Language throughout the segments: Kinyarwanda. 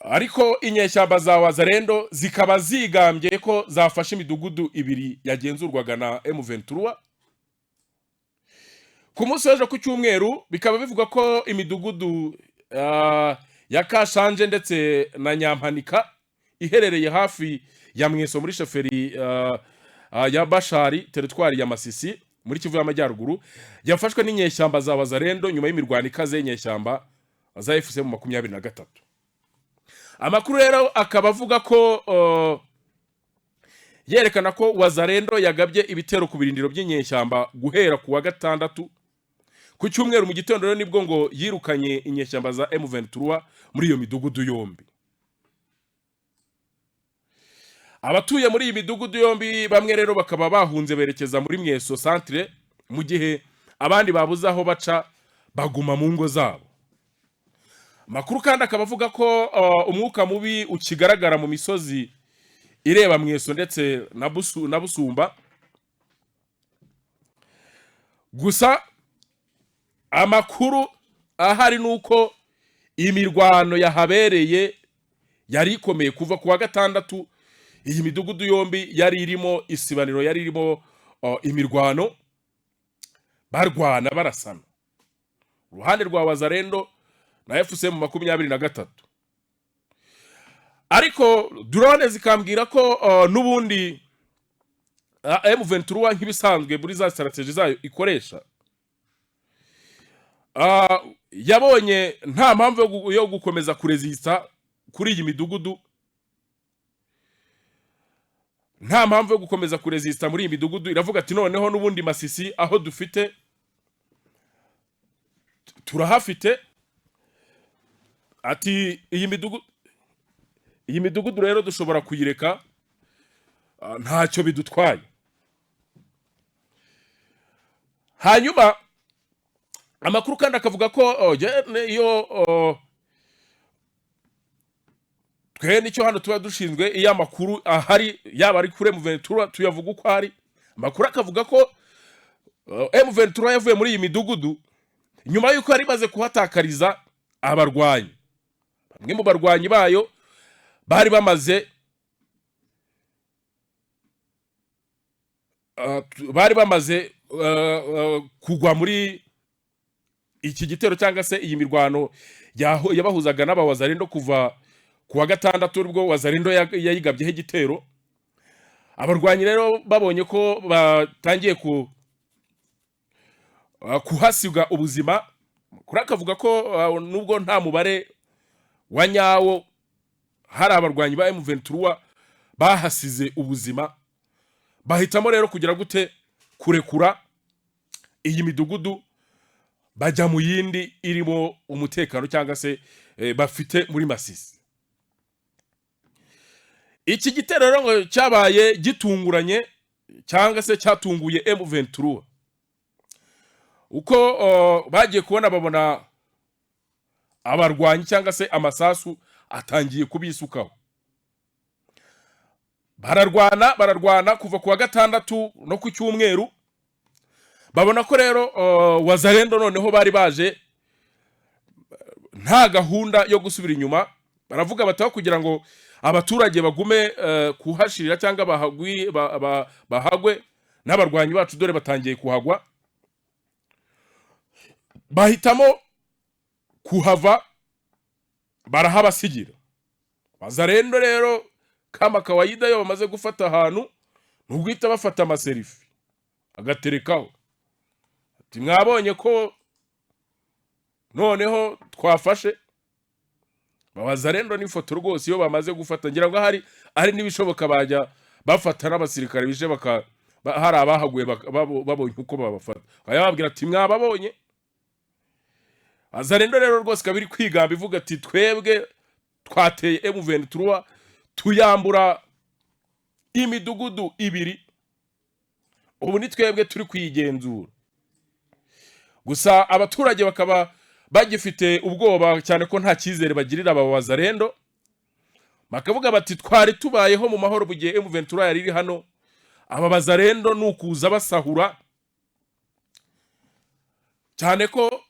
ariko inyeshyamba za Wazalendo zikaba zigambye ko zafashe imidugudu ibiri yagenzurwaga na M23. Ku munsi w'ejo ku cyumweru bikaba bivuga ko imidugudu ya Kashanje ndetse na Nyampanika iherereye hafi ya Mweso muri sheferi ya Bashari teritwari ya Masisi muri Kivu y'Amajyaruguru yafashwe n'inyeshyamba za Wazalendo nyuma y'imirwano ikaze y'inyeshyamba za M23. Amakuru rero akaba avuga ko yerekana ko Wazalendo yagabye ibitero ku birindiro by'inyeshyamba guhera ku wa gatandatu. Ku cyumweru mu gitondo rero nibwo ngo yirukanye inyeshyamba za M23 muri iyo midugudu yombi. Abatuye muri iyi midugudu yombi bamwe rero bakaba bahunze berekeza muri Mweso centre, mu gihe abandi babuze aho baca baguma mu ngo zabo. Makuru kandi akaba avuga ko umwuka mubi ukigaragara mu misozi ireba Mweso ndetse na Busumba. Gusa amakuru ahari nuko imirwano yahabereye yari ikomeye kuva ku wa gatandatu. Iyi midugudu yombi yari irimo isibaniro, yari irimo imirwano, barwana barasana uruhande rwa Wazalendo na FCM23. Ariko drone zikambwira ko nubundi M23 nk'ibisanzwe muri za strategy zayo ikoresha, yabonye nta mpamvu yo gukomeza kurezista kuri iyi midugudu, nta mpamvu yo gukomeza kurezista muri iyi midugudu. Iravuga ati noneho nubundi Masisi aho dufite turahafite, ati iyi midugudu rero dushobora kuyireka ntacyo bidutwaye. Hanyuma amakuru kandi akavuga ko iyo twe nicyo hano tuba dushinzwe iyo amakuru ahari yaba ari kure M23 tuyavuga uko ari. Amakuru akavuga ko M23 yavuye muri iyi midugudu nyuma yuko ari maze kuhatakariza abarwanyi. Bamwe mu barwanyi bayo bari bamaze kugwa muri iki gitero cyangwa se iyi mirwano yabahuzaga n'abawazalendo kuva ku wa gatandatu ubwo Wazalendo yayigabyeho igitero. Abarwanyi rero babonye ko batangiye kuhasiga ubuzima, kurakavuga ko nubwo nta mubare wa nyawo hari abarwanyi ba M23 bahasize ubuzima, bahitamo rero kugira gute kurekura iyi midugudu bajya mu yindi irimo umutekano cyangwa se bafite muri Masisi. Iki gitero rero ngo cyabaye gitunguranye cyangwa se cyatunguye M23 uko bagiye kubona babona abarwanyi cyangwa se amasasu atangiye kubisukaho. Bararwana kuva ku wa gatandatu no ku cyumweru. Babona ko rero Wazalendo noneho bari baje nta gahunda yo gusubira inyuma. Baravuga bataho kugira ngo abaturage bagume kuhashirira cyangwa bahagwe n'abarwanyi bacu dore batangiye kuhagwa. Bahitamo kuhava barahabasigira. Wazalendo rero kama kawaida yo bamaze gufata ahantu n'ubwita bafata amaserifi agaterekaho, ati mwabonye ko noneho twafashe. Wazalendo n'ifoto rwose iyo bamaze gufata ngira ngo ari nibishoboka bajya bafata n'abasirikare bije hari abahaguye babonye uko babafata, bayababwira ati mwababonye. Wazalendo rero rwose kabiri kwigamba ivuga ati twebwe twateye M23 tuyambura imidugudu ibiri, ubu ni twebwe turi kwigenzura. Gusa abaturage bakaba bagifite ubwoba cyane ko nta cyizere bagirira aba Wazalendo. Bakavuga bati twari tubayeho mu mahoro bugiye M23 yari iri hano, aba Wazalendo nukuza basahura cyane ko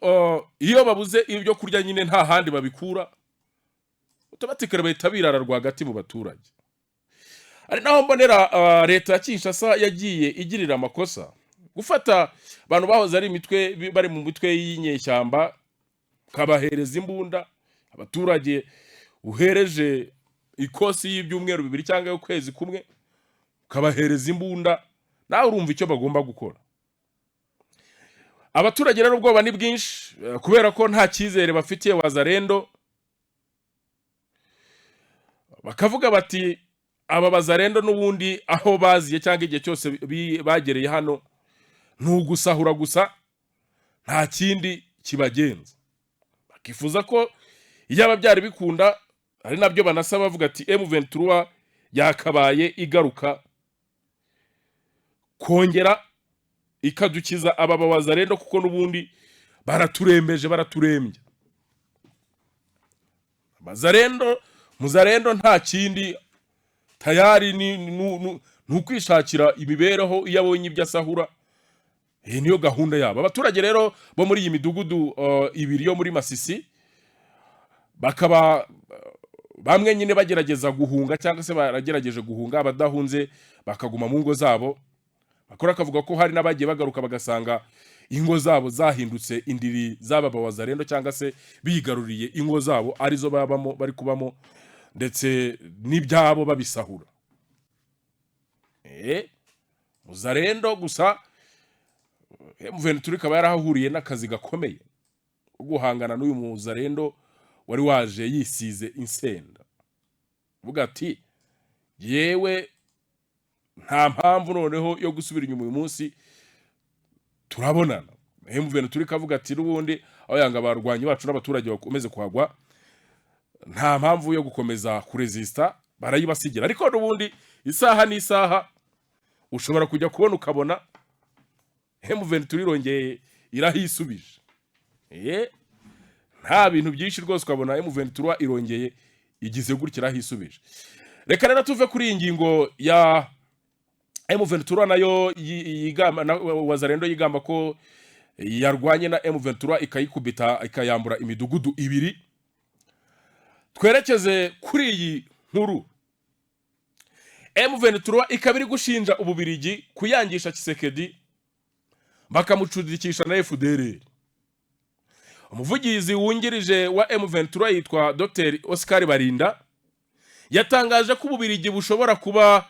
iyo babuze ibyo kurya nyine nta handi babikura. automatically bahita birara rwagati mu baturage. Ari naho mbonera leta ya Kinshasa yagiye igirira amakosa gufata abantu bahoze ari imitwe bari mu mitwe y'inyeshyamba kabahereza imbunda abaturage uhereje ikosi y'ibyumweru 2 cyangwa ukwezi kumwe kabahereza imbunda nawe urumva icyo bagomba gukora. Abaturage rero ubwoba ni bwinshi kubera ko nta cyizere bafitiye Wazalendo, bakavuga bati aba Wazalendo n'ubundi aho baziye cyangwa igihe cyose bagereye hano ntugusahura gusa nta kindi kibagenza. Bakifuza ko iyaba byari bikunda ari nabyo banasaba bavuga ati M23 yakabaye igaruka kongera ikadukiza aba Wazalendo kuko n'ubundi baraturembeje baraturembye. Muzalendo nta kindi tayari nukwishakira imibereho iyo abonye ibyo asahura. Niyo gahunda yabo. Abaturage rero bo muri iyi midugudu ibiri yo muri Masisi bakaba bamwe nyine bagerageza guhunga cyangwa se baragerageje guhunga, abadahunze bakaguma mu ngo zabo. Bakora kavuga ko hari nabagiye bagaruka bagasanga ingo zabo zahindutse indiri zaba Wazalendo cyangwa se bigaruriye ingo zabo arizo babamo bari kubamo ndetse n'ibyabo babisahura. Wazalendo gusa M23 kaba yarahuriye n'akazi gakomeye guhangana n'uyu Wazalendo wari waje yisize insenda. Vuga ati yewe nta mpamvu noneho yo gusubira inyuma uyu munsi turabonana. M23 kavuga ati n'ubundi aho yanga barwanyi bacu n'abaturage bakomeze kuhagwa nta mpamvu yo gukomeza kuresista barayibasigira. Ariko n'ubundi isaha n'isaha ushobora kujya kubona ukabona M23 irongeye irahisubije. Nta bintu byinshi rwose ukabona M23 irongeye igize gutya irahisubije. Reka rero tuve kuri iyi ngingo ya M23 nayo yigamba na Wazalendo yigamba ko yarwanye na M23 ikayikubita ikayambura imidugudu ibiri. Twerekeze kuri iyi nkuru. M23 ikabiri gushinja Ububirigi kuyangisha Tshisekedi bakamucudikisha na FDLR. Umuvugizi wungirije wa M23 yitwa Dr. Oscar Barinda yatangaje ko Ububirigi bushobora kuba